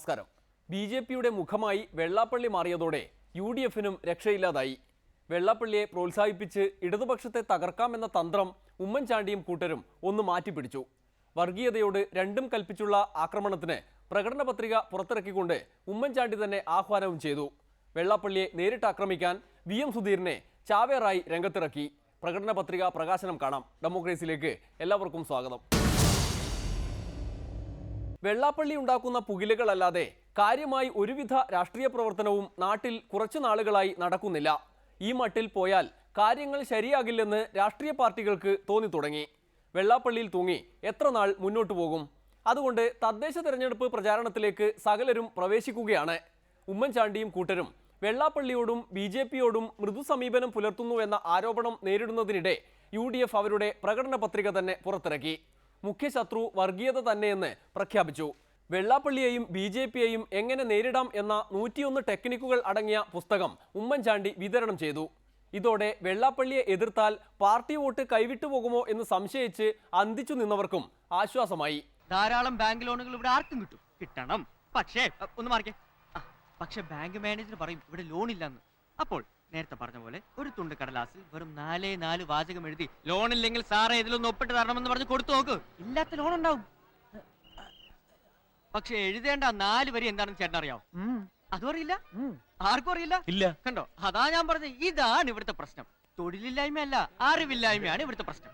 നമസ്കാരം. ബി.ജെ.പിയുടെ മുഖമായി വെള്ളാപ്പള്ളി മാറിയതോടെ യു.ഡി.എഫിനും രക്ഷയില്ലാതായി. വെള്ളാപ്പള്ളിയെ പ്രോത്സാഹിപ്പിച്ച് ഇടതുപക്ഷത്തെ തകർക്കാമെന്ന തന്ത്രം ഉമ്മൻചാണ്ടിയും കൂട്ടരും ഒന്ന് മാറ്റിപ്പിടിച്ചു. വർഗീയതയോട് രണ്ടും കൽപ്പിച്ചുള്ള ആക്രമണത്തിന് പ്രകടന പത്രിക പുറത്തിറക്കിക്കൊണ്ട് ഉമ്മൻചാണ്ടി തന്നെ ആഹ്വാനവും ചെയ്തു. വെള്ളാപ്പള്ളിയെ നേരിട്ട് ആക്രമിക്കാൻ വി.എം. സുധീരനെ ചാവേറായി രംഗത്തിറക്കി. പ്രകടന പത്രിക പ്രകാശനം കാണാം. ഡെമോക്രസിയിലേക്ക് എല്ലാവർക്കും സ്വാഗതം. വെള്ളാപ്പള്ളി ഉണ്ടാക്കുന്ന പുകിലുകളല്ലാതെ കാര്യമായി ഒരുവിധ രാഷ്ട്രീയ പ്രവർത്തനവും നാട്ടിൽ കുറച്ചു നാളുകളായി നടക്കുന്നില്ല. ഈ മട്ടിൽ പോയാൽ കാര്യങ്ങൾ ശരിയാകില്ലെന്ന് രാഷ്ട്രീയ പാർട്ടികൾക്ക് തോന്നി തുടങ്ങി. വെള്ളാപ്പള്ളിയിൽ തൂങ്ങി എത്ര നാൾ മുന്നോട്ടു പോകും? അതുകൊണ്ട് തദ്ദേശ തെരഞ്ഞെടുപ്പ് പ്രചാരണത്തിലേക്ക് സകലരും പ്രവേശിക്കുകയാണ്. ഉമ്മൻചാണ്ടിയും കൂട്ടരും വെള്ളാപ്പള്ളിയോടും ബി.ജെ.പിയോടും മൃദു സമീപനം പുലർത്തുന്നുവെന്ന ആരോപണം നേരിടുന്നതിനിടെ യു.ഡി.എഫ് അവരുടെ പ്രകടന പത്രിക തന്നെ പുറത്തിറക്കി. മുഖ്യശത്രു വർഗീയത തന്നെയെന്ന് പ്രഖ്യാപിച്ചു. വെള്ളാപ്പള്ളിയെയും ബി.ജെ.പിയെയും എങ്ങനെ നേരിടാം എന്ന 101 ടെക്നിക്കുകൾ അടങ്ങിയ പുസ്തകം ഉമ്മൻചാണ്ടി വിതരണം ചെയ്തു. ഇതോടെ വെള്ളാപ്പള്ളിയെ എതിർത്താൽ പാർട്ടി വോട്ട് കൈവിട്ടു പോകുമോ എന്ന് സംശയിച്ച് അന്തിച്ചു നിന്നവർക്കും ആശ്വാസമായി. ധാരാളം ബാങ്ക് ലോണുകൾ ഇവിടെ ആർക്കും കിട്ടണം. പക്ഷേ ബാങ്ക് മാനേജർ പറയും ഇവിടെ ലോൺ ഇല്ലെന്ന്. അപ്പോൾ നേരത്തെ പറഞ്ഞ പോലെ ഒരു തുണ്ട് കടലാസിൽ വെറും 4 വാചകം എഴുതി ലോണില്ലെങ്കിൽ സാറേ ഇതിലൊന്ന് ഒപ്പിട്ട് തരണമെന്ന് പറഞ്ഞ് കൊടുത്തു നോക്ക്, ഇല്ലാത്ത ലോൺ ഉണ്ടാവും. പക്ഷെ എഴുതേണ്ട 4 വരി എന്താണെന്ന് ചേട്ടൻ അറിയാവോ? അതും അറിയില്ല, ആർക്കും അറിയില്ല. ഇല്ല, കണ്ടോ? അതാ ഞാൻ പറഞ്ഞത്, ഇതാണ് ഇവിടുത്തെ പ്രശ്നം. തൊഴിലില്ലായ്മയല്ല, അറിവില്ലായ്മയാണ് ഇവിടുത്തെ പ്രശ്നം.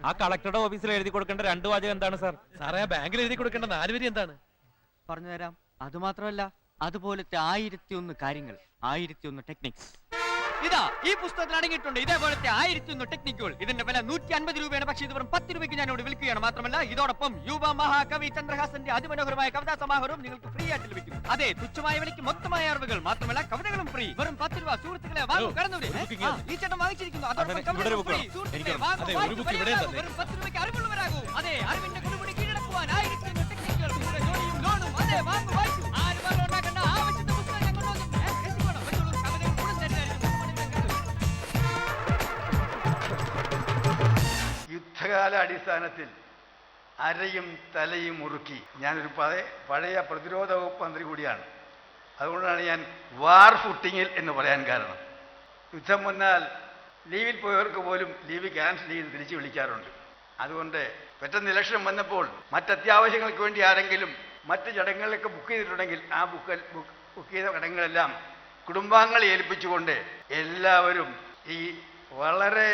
ആ കളക്ടറുടെ ഓഫീസിൽ എഴുതി കൊടുക്കേണ്ട 2 വാചകം എന്താണ് സാർ? സാറേ ആ ബാങ്കിൽ എഴുതി കൊടുക്കേണ്ട 4 വരി എന്താണ്? പറഞ്ഞുതരാം. അതുമാത്രമല്ല, അതുപോലത്തെ 1001 കാര്യങ്ങൾ, 1001 ടെക്നിക്സ് ഇതാ ഈ പുസ്തകത്തിൽ അടങ്ങിയിട്ടുണ്ട്. ഇതേപോലത്തെ 1001 ടെക്നിക്കുകൾ. ഇതിന്റെ വില 150 രൂപയാണ്. പക്ഷേ ഇത് വെറും 10 രൂപയ്ക്ക് ഞാൻ ഇവിടെ വിൽക്കുകയാണ്. മാത്രമല്ല ഇതോടൊപ്പം യുവ മഹാകവി ചന്ദ്രഹാസന്റെ അതിമനോഹരമായ കവിതാ സമാഹാരവും നിങ്ങൾക്ക് ഫ്രീ ആയിട്ട് ലഭിക്കും. അതെ, തുച്ഛമായ വിലയ്ക്ക് മൊത്തമായ അറിവുകൾ, മാത്രമല്ല കവിതകളും ഫ്രീ. വെറും 10 രൂപ. സുഹൃത്തുക്കളെ വാങ്ങൂ, കടന്നൂടെ. ഈ ചേട്ടൻ വാങ്ങിച്ചിരിക്കുന്നു. വെറും 10 രൂപയ്ക്ക് അറിവുള്ളവരാകൂ. അതെ, അറിവിന്റെ കുടുമുടി കീഴടക്കുവാൻ 1001 ടെക്നിക്കുകൾ. ജോലിയും ലോണും. അതെ, വാങ്ങൂ, വായിക്കൂ. യുദ്ധകാല അടിസ്ഥാനത്തിൽ അരയും തലയും മുറുക്കി. ഞാനൊരു പഴയ പ്രതിരോധ വകുപ്പ് മന്ത്രി കൂടിയാണ്. അതുകൊണ്ടാണ് ഞാൻ വാർ ഫുട്ടിങ്ങിൽ എന്ന് പറയാൻ കാരണം. യുദ്ധം വന്നാൽ ലീവിൽ പോയവർക്ക് പോലും ലീവ് ക്യാൻസൽ ചെയ്ത് തിരിച്ചു വിളിക്കാറുണ്ട്. അതുകൊണ്ട് പെട്ടെന്ന് ഇലക്ഷൻ വന്നപ്പോൾ മറ്റത്യാവശ്യങ്ങൾക്ക് വേണ്ടി ആരെങ്കിലും മറ്റ് ചടങ്ങുകളൊക്കെ ബുക്ക് ചെയ്തിട്ടുണ്ടെങ്കിൽ ആ ബുക്ക് ചെയ്ത ചടങ്ങുകളെല്ലാം കുടുംബാംഗങ്ങളെ ഏൽപ്പിച്ചുകൊണ്ട് എല്ലാവരും ഈ വളരെ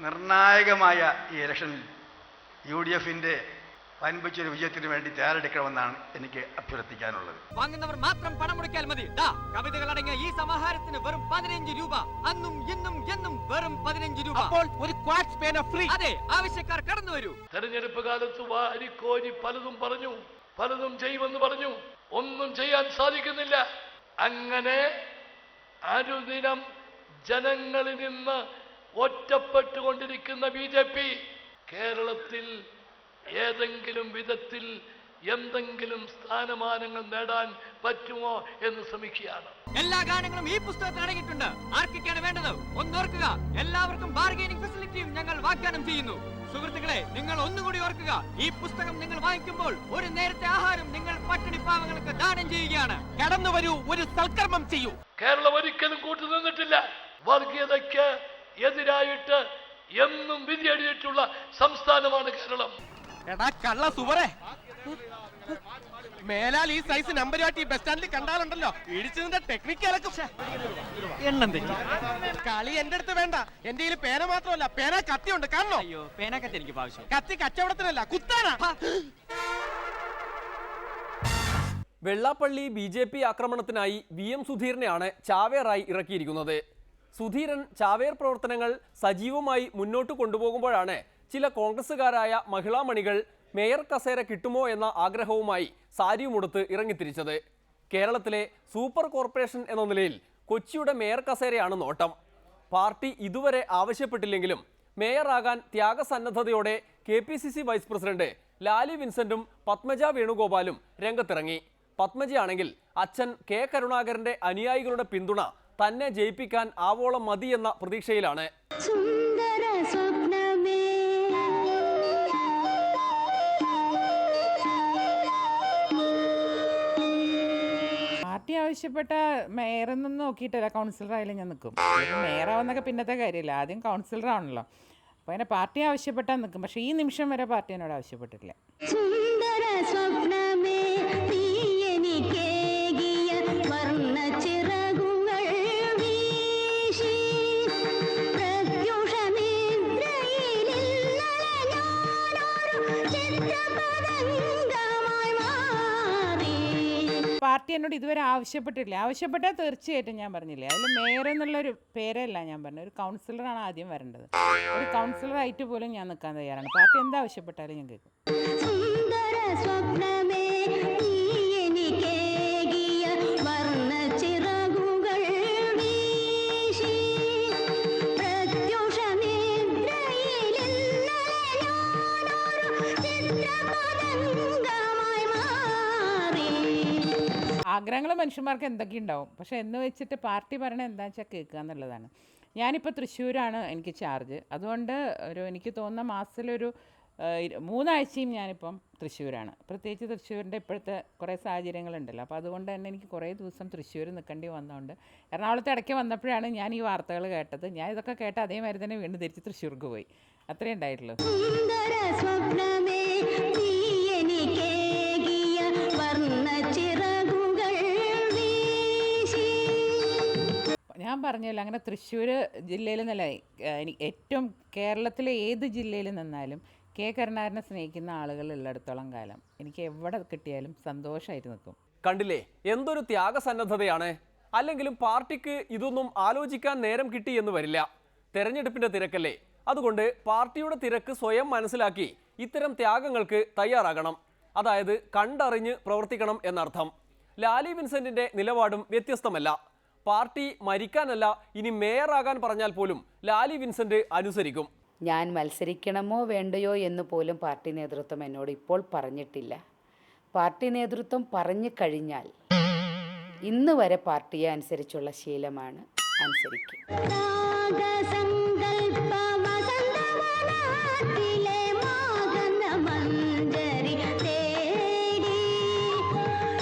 നിർണായകമായ ഈ ഇലക്ഷനിൽ യു.ഡി.എഫിന്റെ വൻപിച്ചൊരു വിജയത്തിന് വേണ്ടി തയ്യാറെടുക്കണമെന്നാണ് എനിക്ക് അഭ്യർത്ഥിക്കാനുള്ളത്. വാങ്ങുന്നവർ മാത്രം പണം മുടക്കിയാൽ മതി. കവിതകൾ അടങ്ങിയ ഈ സമാഹാരത്തിന് വെറും 15 രൂപ. അന്നും ഇന്നും എന്നും വെറും 15 രൂപ. അപ്പോൾ ഒരു ക്വാർട്സ് പേന ഫ്രീ. അതെ, ആവശ്യക്കാർ കടന്നു വരൂ. തെരഞ്ഞെടുപ്പ് കാലത്ത് വാരിക്കോരി പലതും പറഞ്ഞു, പലതും ചെയ്യുമെന്ന് പറഞ്ഞു. ഒന്നും ചെയ്യാൻ സാധിക്കുന്നില്ല. അങ്ങനെ അനുദിനം ജനങ്ങളിൽ നിന്ന് ഒറ്റപ്പെട്ടുകൊണ്ടിരിക്കുന്ന ബി.ജെ.പി കേരളത്തിൽ ഏതെങ്കിലും വിധത്തിൽ എന്തെങ്കിലും സ്ഥാനമാനങ്ങൾ നേടാൻ പറ്റുമോ എന്ന് ശ്രമിക്കുകയാണ്. എല്ലാ ഗാനങ്ങളും ഈ പുസ്തകത്തിൽ അടങ്ങിയിട്ടുണ്ട്. ആർക്കൊക്കെയാണ് വേണ്ടത് ഒന്നോർക്കുക. എല്ലാവർക്കും ബാർഗൈനിങ് ഫെസിലിറ്റിയും ഞങ്ങൾ വാഗ്ദാനം ചെയ്യുന്നു. സുഹൃത്തുക്കളെ, നിങ്ങൾ ഒന്നുകൂടി ഓർക്കുക, ഈ പുസ്തകം നിങ്ങൾ വാങ്ങിക്കുമ്പോൾ ഒരു നേരത്തെ ആഹാരം നിങ്ങൾ പട്ടിണി പാവങ്ങൾക്ക് ദാനം ചെയ്യുകയാണ്. കടന്നു വരൂ, ഒരു സൽക്കർമ്മം ചെയ്യൂ. കേരളം ഒരിക്കലും കൂട്ടുനിന്നിട്ടില്ല. വർഗീയതയ്ക്ക് എതിരായിട്ട് എന്നും വിധി എഴുതിയിട്ടുള്ള സംസ്ഥാനമാണ് കേരളം. എടാ കള്ള സുവറേ, മേലാൽ ഈ സൈസ് നമ്പരുമായിട്ട് ഈ ബസ് സ്റ്റാൻഡിൽ കണ്ടാലുണ്ടല്ലോ, ഇടിച്ചതിന്റെ ടെക്നിക്കലൊക്കെ എണ്ണം തെറ്റി. കളി എന്റെ അടുത്ത് വേണ്ട. എന്റെ കയ്യിൽ പേന മാത്രമല്ല, പേന കത്തിയുണ്ട്. കാണണോ? അയ്യോ, പേന കത്തി എനിക്ക് ആവശ്യം. കത്തി കച്ചവടത്തിനല്ല, കുത്താനാ. Vellappally BJP ആക്രമണത്തിനായി VM. സുധീരനെയാണ് ചാവേറായി ഇറക്കിയിരിക്കുന്നത്. സുധീരൻ ചാവേർ പ്രവർത്തനങ്ങൾ സജീവമായി മുന്നോട്ട് കൊണ്ടുപോകുമ്പോഴാണ് ചില കോൺഗ്രസുകാരായ മഹിളാമണികൾ മേയർ കസേര കിട്ടുമോ എന്ന ആഗ്രഹവുമായി സാരിയുമുടുത്ത് ഇറങ്ങിത്തിരിച്ചത്. കേരളത്തിലെ സൂപ്പർ കോർപ്പറേഷൻ എന്ന നിലയിൽ കൊച്ചിയുടെ മേയർ കസേരയാണ് നോട്ടം. പാർട്ടി ഇതുവരെ ആവശ്യപ്പെട്ടില്ലെങ്കിലും മേയറാകാൻ ത്യാഗസന്നദ്ധതയോടെ KPCC വൈസ് പ്രസിഡന്റ് ലാലി വിൻസെന്റും പത്മജ വേണുഗോപാലും രംഗത്തിറങ്ങി. പത്മജയാണെങ്കിൽ അച്ഛൻ കെ കരുണാകരന്റെ അനുയായികളുടെ പിന്തുണ തന്നെ ജയിപ്പിക്കാൻ ആവോളം മതിയെന്ന പ്രതീക്ഷയിലാണ്. ആവശ്യപ്പെട്ട മേയറൊന്നും നോക്കിയിട്ടല്ല കൗൺസിലറായാലും ഞാൻ നിൽക്കും. മേയറാവുന്നൊക്കെ പിന്നത്തെ കാര്യമില്ല, ആദ്യം കൗൺസിലറാണല്ലോ. അപ്പോൾ അങ്ങനെ പാർട്ടി ആവശ്യപ്പെട്ടാൽ നിൽക്കും. പക്ഷേ ഈ നിമിഷം വരെ പാർട്ടി എന്നോട് ആവശ്യപ്പെട്ടിട്ടില്ല. സുന്ദര സ്വപ്നമേ നീ എനിക്കേകിയ വർണ്ണച്ചിറകുകൾ വീശി പ്രത്യുഷ നിദ്രയിലിന്നലെ ഞാനൊരു ചിത്രപതംഗമായി മാറി. പാർട്ടി എന്നോട് ഇതുവരെ ആവശ്യപ്പെട്ടിട്ടില്ല. ആവശ്യപ്പെട്ടാൽ തീർച്ചയായിട്ടും ഞാൻ പറഞ്ഞില്ലേ, അതിൽ മേയർ എന്നുള്ളൊരു പേരല്ല ഞാൻ പറഞ്ഞത്, ഒരു കൗൺസിലറാണ് ആദ്യം വരേണ്ടത്. ഒരു കൗൺസിലറായിട്ട് പോലും ഞാൻ നിൽക്കാൻ തയ്യാറാണ്. പാർട്ടി എന്താവശ്യപ്പെട്ടാലും ഞാൻ കേൾക്കും. സുന്ദര സ്വപ്നമേ നീ എനിക്കേകിയ വർണ്ണച്ചിറകുകൾ വീശി പ്രത്യുഷ നിദ്രയിലിന്നലെ ഞാനൊരു ചിത്രപതംഗമായി മാറി. ആഗ്രഹങ്ങൾ മനുഷ്യന്മാർക്ക് എന്തൊക്കെ ഉണ്ടാവും, പക്ഷേ എന്ന് വെച്ചിട്ട് പാർട്ടി പറയണത് എന്താണെന്ന് വെച്ചാൽ കേൾക്കുക എന്നുള്ളതാണ്. ഞാനിപ്പോൾ തൃശ്ശൂരാണ് എനിക്ക് ചാർജ്. അതുകൊണ്ട് എനിക്ക് തോന്നുന്ന മാസത്തിലൊരു 3 ആഴ്ചയും ഞാനിപ്പം തൃശ്ശൂരാണ്. പ്രത്യേകിച്ച് തൃശ്ശൂരിൻ്റെ ഇപ്പോഴത്തെ കുറേ സാഹചര്യങ്ങളുണ്ടല്ലോ, അപ്പോൾ അതുകൊണ്ട് തന്നെ എനിക്ക് കുറേ ദിവസം തൃശ്ശൂർ നിൽക്കേണ്ടി വന്നതുകൊണ്ട് എറണാകുളത്ത് ഇടയ്ക്ക് വന്നപ്പോഴാണ് ഞാൻ ഈ വാർത്തകൾ കേട്ടത്. ഞാൻ ഇതൊക്കെ കേട്ട് അതേമാതിരി തന്നെ വീണ്ടും തിരിച്ച് തൃശ്ശൂർക്ക് പോയി. അത്രേ ഉണ്ടായിട്ടുള്ളൂ. സുന്ദര സ്വപ്നമേ നീ എനിക്കേകിയ വർണ്ണച്ചിറകുകൾ വീശി. ഞാൻ പറഞ്ഞല്ലോ, അങ്ങനെ തൃശ്ശൂർ ജില്ലയിൽ നിന്നല്ല, ഏറ്റവും കേരളത്തിലെ ഏത് ജില്ലയിൽ നിന്നാലും കെ കരുണാകരനെ സ്നേഹിക്കുന്ന ആളുകൾ ഉള്ളിടത്തോളം കാലം എനിക്ക് എവിടെ കിട്ടിയാലും സന്തോഷമായിട്ട് നിൽക്കും. കണ്ടില്ലേ, എന്തൊരു ത്യാഗസന്നദ്ധതയാണ്. അല്ലെങ്കിലും പാർട്ടിക്ക് ഇതൊന്നും ആലോചിക്കാൻ നേരം കിട്ടി എന്ന് വരില്ല. തെരഞ്ഞെടുപ്പിന്റെ തിരക്കല്ലേ. അതുകൊണ്ട് പാർട്ടിയുടെ തിരക്ക് സ്വയം മനസ്സിലാക്കി ഇത്തരം ത്യാഗങ്ങൾക്ക് തയ്യാറാകണം. അതായത് കണ്ടറിഞ്ഞ് പ്രവർത്തിക്കണം എന്നർത്ഥം. ലാലി വിൻസെന്റിന്റെ നിലപാടും വ്യത്യസ്തമല്ല. പാർട്ടി മരിക്കാനല്ല, ഇനി മേയറാകാൻ പറഞ്ഞാൽ പോലും ലാലി വിൻസെന്റ് അനുസരിക്കും. ഞാൻ മത്സരിക്കണമോ വേണ്ടയോ എന്ന് പോലും പാർട്ടി നേതൃത്വം എന്നോട് ഇപ്പോൾ പറഞ്ഞിട്ടില്ല. പാർട്ടി നേതൃത്വം പറഞ്ഞു കഴിഞ്ഞാൽ ഇന്ന് വരെ പാർട്ടിയെ അനുസരിച്ചുള്ള ശീലമാണ്, അനുസരിക്കും. രാഗസങ്കൽപ്പ വസന്തവനാട്ടിലെ മാഗന്ധമഞ്ജരി തേടി.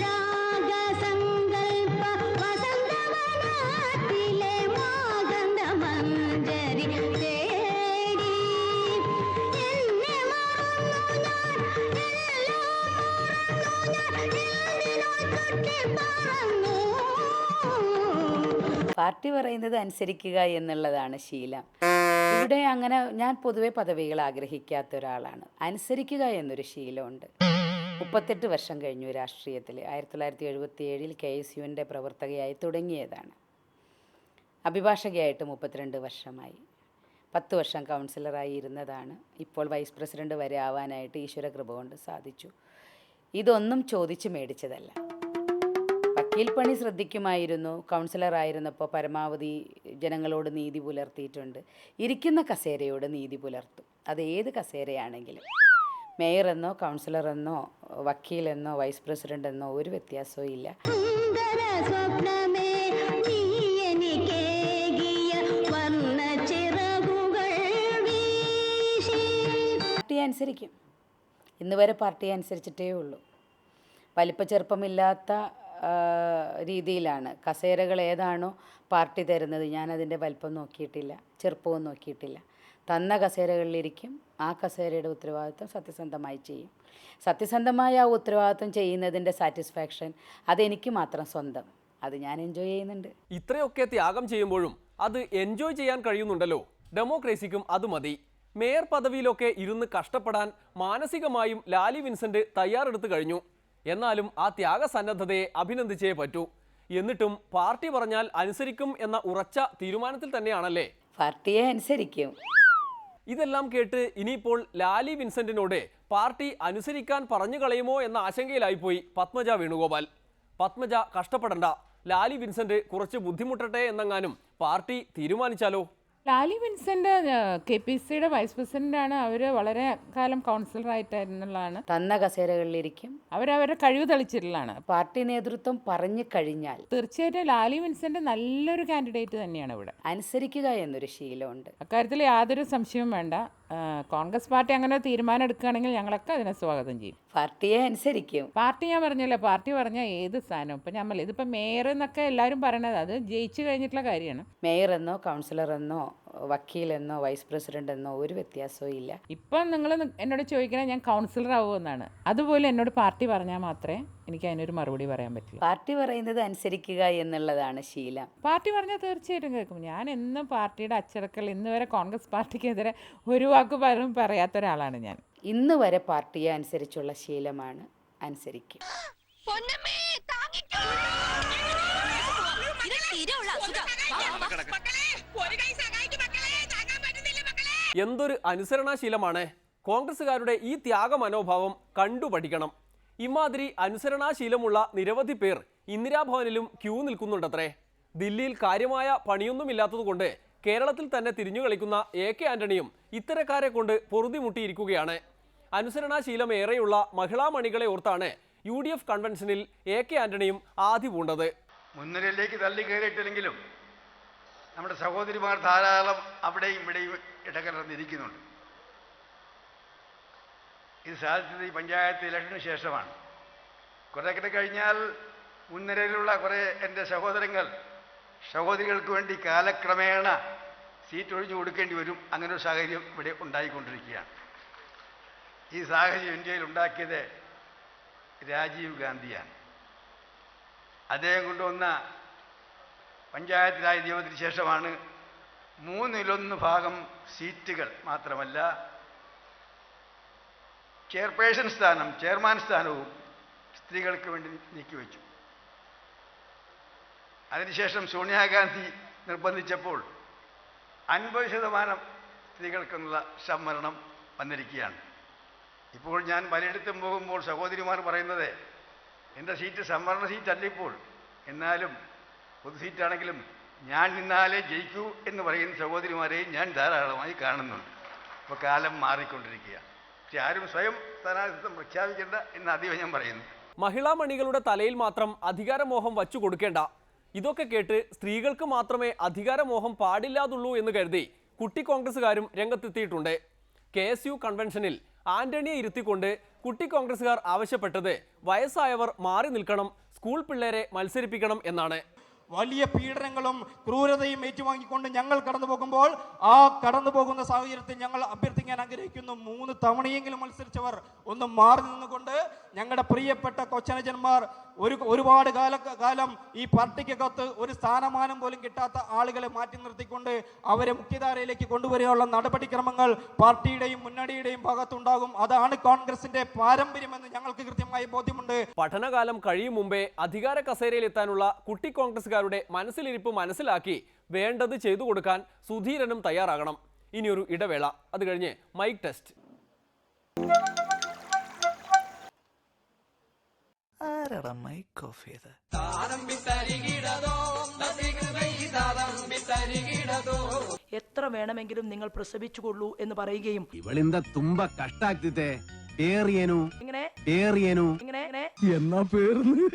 രാഗസങ്കൽപ്പ വസന്തവനാട്ടിലെ മാഗന്ധമഞ്ജരി തേടി. എന്നെ മറന്നു ഞാൻ, എല്ലാം മറന്നു ഞാൻ, എന്തിനോ തട്ടിപ്പറന്നു. പാർട്ടി പറയുന്നത് അനുസരിക്കുക എന്നുള്ളതാണ് ശീലം. ഇവിടെ അങ്ങനെ ഞാൻ പൊതുവെ പദവികൾ ആഗ്രഹിക്കാത്ത ഒരാളാണ്. അനുസരിക്കുക എന്നൊരു ശീലമുണ്ട്. 38 വർഷം കഴിഞ്ഞു രാഷ്ട്രീയത്തിൽ. 1977 KSUവിൻ്റെ പ്രവർത്തകയായി തുടങ്ങിയതാണ്. അഭിഭാഷകയായിട്ട് 32 വർഷമായി. 10 വർഷം കൗൺസിലറായി ഇരുന്നതാണ്. ഇപ്പോൾ വൈസ് പ്രസിഡന്റ് വരെ ആവാനായിട്ട് ഈശ്വരകൃപ കൊണ്ട് സാധിച്ചു. ഇതൊന്നും ചോദിച്ച് മേടിച്ചതല്ല. വക്കീൽ പണി ശ്രദ്ധിക്കുമായിരുന്നു. കൗൺസിലറായിരുന്നപ്പോൾ പരമാവധി ജനങ്ങളോട് നീതി പുലർത്തിയിട്ടുണ്ട്. ഇരിക്കുന്ന കസേരയോട് നീതി പുലർത്തും. അത് ഏത് കസേരയാണെങ്കിലും. മേയറെന്നോ കൗൺസിലറെന്നോ വക്കീലെന്നോ വൈസ് പ്രസിഡന്റ് എന്നോ ഒരു വ്യത്യാസവും ഇല്ല. സുന്ദര സ്വപ്നമേ നീ എനിക്കേകിയ വർണ്ണച്ചിറകുകൾ വീശി. പാർട്ടിയെ അനുസരിക്കും. ഇന്ന് വരെ പാർട്ടിയെ അനുസരിച്ചിട്ടേ ഉള്ളൂ. വലിപ്പ ചെറുപ്പമില്ലാത്ത രീതിയിലാണ്. കസേരകൾ ഏതാണോ പാർട്ടി തരുന്നത്, ഞാനതിൻ്റെ വലിപ്പം നോക്കിയിട്ടില്ല, ചെറുപ്പവും നോക്കിയിട്ടില്ല. തന്ന കസേരകളിലിരിക്കും. ആ കസേരയുടെ ഉത്തരവാദിത്വം സത്യസന്ധമായി ചെയ്യും. സത്യസന്ധമായ ആ ഉത്തരവാദിത്വം ചെയ്യുന്നതിൻ്റെ സാറ്റിസ്ഫാക്ഷൻ അതെനിക്ക് മാത്രം സ്വന്തം. അത് ഞാൻ എൻജോയ് ചെയ്യുന്നുണ്ട്. ഇത്രയൊക്കെ ത്യാഗം ചെയ്യുമ്പോഴും അത് എൻജോയ് ചെയ്യാൻ കഴിയുന്നുണ്ടല്ലോ. ഡെമോക്രസിക്കും അത് മതി. മേയർ പദവിയിലൊക്കെ ഇരുന്ന് കഷ്ടപ്പെടാൻ മാനസികമായും ലാലി വിൻസെന്റ് തയ്യാറെടുത്ത് കഴിഞ്ഞു. എന്നാലും ആ ത്യാഗസന്നദ്ധതയെ അഭിനന്ദിച്ചേ പറ്റൂ. എന്നിട്ടും പാർട്ടി പറഞ്ഞാൽ അനുസരിക്കും എന്ന ഉറച്ച തീരുമാനത്തിൽ തന്നെയാണല്ലേ? പാർട്ടിയെ അനുസരിക്കും. ഇതെല്ലാം കേട്ട് ഇനിയിപ്പോൾ ലാലി വിൻസെന്റിനോട് പാർട്ടി അനുസരിക്കാൻ പറഞ്ഞു കളയുമോ എന്ന ആശങ്കയിലായിപ്പോയി പത്മജ വേണുഗോപാൽ. പത്മജ കഷ്ടപ്പെടണ്ട, ലാലി വിൻസെന്റ് കുറച്ച് ബുദ്ധിമുട്ടട്ടെ എന്നെങ്ങാനും പാർട്ടി തീരുമാനിച്ചാലോ? ലാലി വിൻസെന്റ് KPCയുടെ വൈസ് പ്രസിഡന്റാണ്. അവർ വളരെ കാലം കൗൺസിലറായിട്ടായിരുന്നുള്ളതാണ്. തന്ന കസേരകളിലിരിക്കും. അവരവരുടെ കഴിവ് തെളിച്ചിട്ടുള്ളതാണ്. പാർട്ടി നേതൃത്വം പറഞ്ഞു കഴിഞ്ഞാൽ തീർച്ചയായിട്ടും ലാലി വിൻസെന്റ് നല്ലൊരു കാൻഡിഡേറ്റ് തന്നെയാണ് ഇവിടെ. അനുസരിക്കുക എന്നൊരു ശീലമുണ്ട്. അക്കാര്യത്തിൽ യാതൊരു സംശയവും വേണ്ട. കോൺഗ്രസ് പാർട്ടി അങ്ങനെ തീരുമാനം എടുക്കുകയാണെങ്കിൽ ഞങ്ങളൊക്കെ അതിനെ സ്വാഗതം ചെയ്യും. പാർട്ടിയെ അനുസരിക്കും. പാർട്ടി ഞാൻ പറഞ്ഞല്ലോ, പാർട്ടി പറഞ്ഞാൽ ഏത് സ്ഥാനം ഇപ്പം ഞാൻ പറഞ്ഞില്ല, ഇതിപ്പോൾ മേയർ എന്നൊക്കെ എല്ലാവരും പറയണത് അത് ജയിച്ചു കഴിഞ്ഞിട്ടുള്ള കാര്യമാണ്. മേയറെന്നോ കൗൺസിലറെന്നോ വക്കീലെന്നോ വൈസ് പ്രസിഡന്റ് എന്നോ ഒരു വ്യത്യാസവും ഇല്ല. ഇപ്പം നിങ്ങൾ എന്നോട് ചോദിക്കണേ ഞാൻ കൗൺസിലർ ആവുമെന്നാണ്. അതുപോലെ എന്നോട് പാർട്ടി പറഞ്ഞാൽ മാത്രമേ എനിക്ക് അതിനൊരു മറുപടി പറയാൻ പറ്റുള്ളൂ. പാർട്ടി പറയുന്നത് അനുസരിക്കുക എന്നുള്ളതാണ് ശീലം. പാർട്ടി പറഞ്ഞാൽ തീർച്ചയായിട്ടും കേൾക്കും. ഞാൻ എന്നും പാർട്ടിയുടെ അച്ചടക്കൽ, ഇന്ന് വരെ കോൺഗ്രസ് പാർട്ടിക്കെതിരെ ഒരു വാക്ക് പോലും പറയാത്ത ഒരാളാണ് ഞാൻ. ഇന്ന് വരെ പാർട്ടിയെ അനുസരിച്ചുള്ള ശീലമാണ്, അനുസരിക്കും. എന്തൊരു അനുസരണാശീലമാണ്! കോൺഗ്രസ്സുകാരുടെ ഈ ത്യാഗ മനോഭാവം കണ്ടുപഠിക്കണം. ഇമാതിരി അനുസരണാശീലമുള്ള നിരവധി പേർ ഇന്ദിരാഭവനിലും ക്യൂ നിൽക്കുന്നുണ്ടത്രേ. ദില്ലിയിൽ കാര്യമായ പണിയൊന്നുമില്ലാത്തതുകൊണ്ട് കേരളത്തിൽ തന്നെ തിരിഞ്ഞു കളിക്കുന്ന AK ആന്റണിയും ഇത്തരക്കാരെ കൊണ്ട് പൊറുതിമുട്ടിയിരിക്കുകയാണ്. അനുസരണാശീലം ഏറെയുള്ള മഹിളാ മണികളെ ഓർത്താണ് UDF കൺവെൻഷനിൽ AK ആന്റണിയും ആദ്യ പൂണ്ടത്. മുൻനിരയിലേക്ക് തള്ളി കയറിയിട്ടില്ലെങ്കിലും നമ്മുടെ സഹോദരിമാർ ധാരാളം അവിടെയും ഇവിടെയും ഇടകലർന്നിരിക്കുന്നുണ്ട്. ഇത് സാധിച്ചത് ഈ പഞ്ചായത്ത് ഇലക്ഷന് ശേഷമാണ്. കുറേ കഴിഞ്ഞാൽ മുൻനിരയിലുള്ള കുറേ എൻ്റെ സഹോദരികൾക്ക് വേണ്ടി കാലക്രമേണ സീറ്റ് ഒഴിഞ്ഞു കൊടുക്കേണ്ടി വരും. അങ്ങനെ ഒരു സാഹചര്യം ഇവിടെ ഉണ്ടായിക്കൊണ്ടിരിക്കുകയാണ്. ഈ സാഹചര്യം ഇന്ത്യയിൽ ഉണ്ടാക്കിയത് രാജീവ് ഗാന്ധിയാണ്. അദ്ദേഹം കൊണ്ടുവന്ന പഞ്ചായത്ത് രാജ് നിയമത്തിന് ശേഷമാണ് 1/3 സീറ്റുകൾ മാത്രമല്ല ചെയർമാൻ സ്ഥാനവും സ്ത്രീകൾക്ക് വേണ്ടി നീക്കിവെച്ചു. അതിനുശേഷം സോണിയാഗാന്ധി നിർബന്ധിച്ചപ്പോൾ 50% സ്ത്രീകൾക്കുള്ള സംവരണം വന്നിരിക്കുകയാണ്. ഇപ്പോൾ ഞാൻ പലയിടത്തും പോകുമ്പോൾ സഹോദരിമാർ പറയുന്നത് എൻ്റെ സീറ്റ് സംവരണ സീറ്റല്ല ഇപ്പോൾ, എന്നാലും പൊതു സീറ്റാണെങ്കിലും ഞാൻ നിന്നാലേ ജയിക്കൂ എന്ന് പറയുന്ന സഹോദരിമാരെയും ഞാൻ ധാരാളമായി കാണുന്നുണ്ട്. ഇപ്പോൾ കാലം മാറിക്കൊണ്ടിരിക്കുകയാണ്. പക്ഷെ ആരും സ്വയം സ്ഥാനാർത്ഥിത്വം പ്രഖ്യാപിക്കേണ്ട എന്ന് ആദ്യം ഞാൻ പറയുന്നു. മഹിളാ മണികളുടെ തലയിൽ മാത്രം അധികാരമോഹം വച്ചു കൊടുക്കേണ്ട. ഇതൊക്കെ കേട്ട് സ്ത്രീകൾക്ക് മാത്രമേ അധികാരമോഹം പാടില്ലാതുള്ളൂ എന്ന് കരുതി കുട്ടി കോൺഗ്രസ്സുകാരും രംഗത്തെത്തിയിട്ടുണ്ട്. KSU കൺവെൻഷനിൽ ആന്റണിയെ ഇരുത്തിക്കൊണ്ട് കുട്ടി കോൺഗ്രസ്സുകാർ ആവശ്യപ്പെട്ടത് വയസ്സായവർ മാറി നിൽക്കണം, സ്കൂൾ പിള്ളേരെ മത്സരിപ്പിക്കണം എന്നാണ്. വലിയ പീഡനങ്ങളും ക്രൂരതയും ഏറ്റുവാങ്ങിക്കൊണ്ട് ഞങ്ങൾ കടന്നു പോകുമ്പോൾ ആ കടന്നു പോകുന്ന സാഹചര്യത്തിൽ ഞങ്ങൾ അഭ്യർത്ഥിക്കാൻ ആഗ്രഹിക്കുന്നു, 3 തവണയെങ്കിലും മത്സരിച്ചവർ ഒന്ന് മാറി നിന്നുകൊണ്ട് ഞങ്ങളുടെ പ്രിയപ്പെട്ട കൊച്ചനുജന്മാർ ഒരുപാട് കാലം ഈ പാർട്ടിക്കകത്ത് ഒരു സ്ഥാനമാനം പോലും കിട്ടാത്ത ആളുകളെ മാറ്റി നിർത്തിക്കൊണ്ട് അവരെ മുഖ്യധാരയിലേക്ക് കൊണ്ടുവരികയുള്ള നടപടിക്രമങ്ങൾ പാർട്ടിയുടെയും മുന്നണിയുടെയും ഭാഗത്തുണ്ടാകും. അതാണ് കോൺഗ്രസിന്റെ പാരമ്പര്യമെന്ന് ഞങ്ങൾക്ക് കൃത്യമായ ബോധ്യമുണ്ട്. പഠനകാലം കഴിയും മുമ്പേ അധികാര കസേരയിലെത്താനുള്ള കുട്ടി കോൺഗ്രസ്സുകാരുടെ മനസ്സിലിരിപ്പ് മനസ്സിലാക്കി വേണ്ടത് ചെയ്തു കൊടുക്കാൻ സുധീരനും തയ്യാറാകണം. ഇനിയൊരു ഇടവേള, അത് കഴിഞ്ഞ് മൈക്ക് ടെസ്റ്റ്. എത്ര വേണമെങ്കിലും നിങ്ങൾ പ്രസവിച്ചുകൊള്ളൂ എന്ന് പറയുകയും ഇവളിന്ത തുമ്പ കഷ്ടാക്കിത്തെ പേറിയനു ഇങ്ങനെ പേറിയനു ഇങ്ങനെ എന്നാ പേർന്ന്